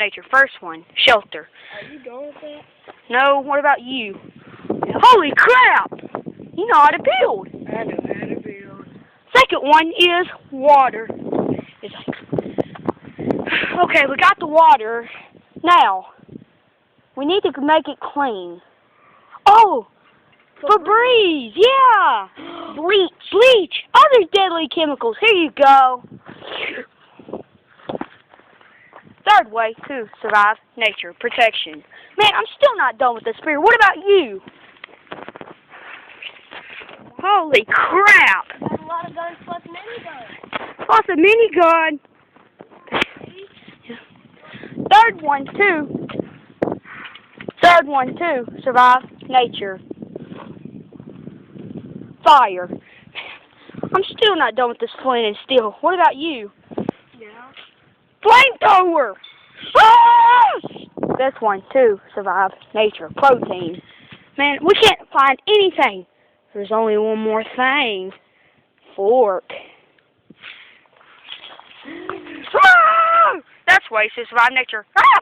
nature. First one, shelter. Are you done with that? No, what about you? Holy crap! You know how to build. I know how to build. Second one is water. Okay, we got the water. Now, we need to make it clean. Oh, Febreze, yeah. Bleach, other deadly chemicals. Here you go. Third way to survive nature, protection. Man, I'm still not done with the spear. What about you? Holy crap! Got a lot of guns plus miniguns. Plus a minigun. Third one too, survive nature. Fire. I'm still not done with this flint and steel. What about you? Yeah. Flamethrower! Ah! That's one too, survive nature. Protein. Man, we can't find anything. There's only one more thing. Fork. Ah! That's ways to survive nature. Ah!